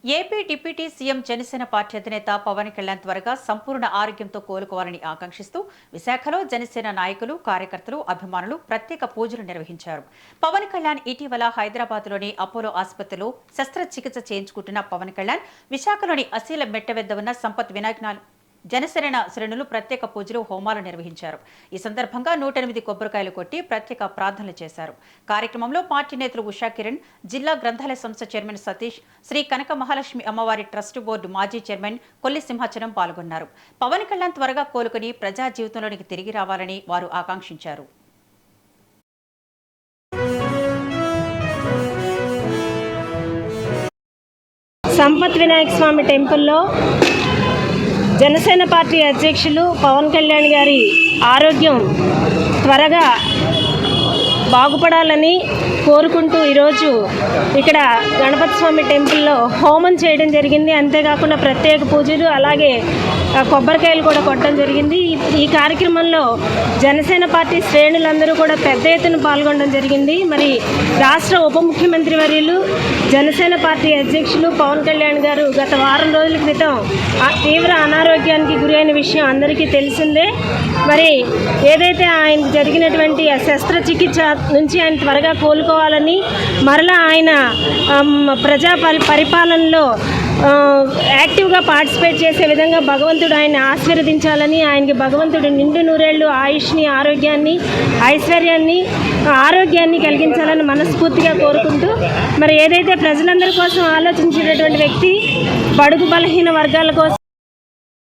AP deputy CM Janasena party అధినేత పవన్ కళ్యాణ్ త్వరగా సంపూర్ణ ఆరోగ్యంతో కోలుకోవాలని ఆకాంక్షిస్తూ విశాఖలో జనసేన నాయకులు, కార్యకర్తలు, అభిమానులు ప్రత్యేక పూజలు నిర్వహించారు. పవన్ కళ్యాణ్ ఇటీవల హైదరాబాద్లోని అపోలో ఆసుపత్రిలో శస్త్రచికిత్స చేయించుకుంటున్న పవన్ కళ్యాణ్ విశాఖలోని అసీల మెట్ట వద్ద ఉన్న సంపత్ వినాయక్ జనసేన శ్రేణులు ప్రత్యేక పూజలు, హోమాలు నిర్వహించారు. ఈ సందర్భంగా 108 కొబ్బరికాయలు కొట్టి ప్రత్యేక ప్రార్థనలు చేశారు. కార్యక్రమంలో పార్టీ నేతలు ఉషా కిరణ్, జిల్లా గ్రంథాలయ సంస్థ చైర్మన్ సతీష్, శ్రీ కనక మహాలక్ష్మి అమ్మవారి ట్రస్ట్ బోర్డు మాజీ చైర్మన్ కొల్లి సింహాచలం పాల్గొన్నారు. పవన్ కళ్యాణ్ త్వరగా కోలుకుని ప్రజా జీవితంలోనికి తిరిగి రావాలని వారు ఆకాంక్షించారు. సంపత్ వినాయక స్వామి టెంపుల్లో జనసేన పార్టీ అధ్యక్షులు పవన్ కళ్యాణ్ గారి ఆరోగ్యం త్వరగా బాగుపడాలని కోరుకుంటూ ఈరోజు ఇక్కడ గణపతి స్వామి టెంపుల్లో హోమం చేయడం జరిగింది. అంతేకాకుండా ప్రత్యేక పూజలు, అలాగే కొబ్బరికాయలు కూడా కొట్టడం జరిగింది. ఈ కార్యక్రమంలో జనసేన పార్టీ శ్రేణులందరూ కూడా పెద్ద ఎత్తున పాల్గొనడం జరిగింది. మరి రాష్ట్ర ఉప ముఖ్యమంత్రి వర్యులు, జనసేన పార్టీ అధ్యక్షులు పవన్ కళ్యాణ్ గారు గత వారం రోజుల క్రితం తీవ్ర అనారోగ్యానికి గురైన విషయం అందరికీ తెలిసిందే. మరి ఏదైతే ఆయనకు జరిగినటువంటి శస్త్రచికిత్స నుంచి ఆయన త్వరగా కోలుకోవాలని, మరలా ఆయన ప్రజా పరిపాలనలో యాక్టివ్గా పార్టిసిపేట్ చేసే విధంగా భగవంతుడు ఆయన ఆశీర్వదించాలని, ఆయనకి భగవంతుడు నిండు నూరేళ్లు ఆయుష్ని, ఆరోగ్యాన్ని, ఐశ్వర్యాన్ని, ఆరోగ్యాన్ని కలిగించాలని మనస్ఫూర్తిగా కోరుకుంటూ, మరి ఏదైతే ప్రజలందరి కోసం ఆలోచించేటటువంటి వ్యక్తి, బడుగు బలహీన వర్గాల కోసం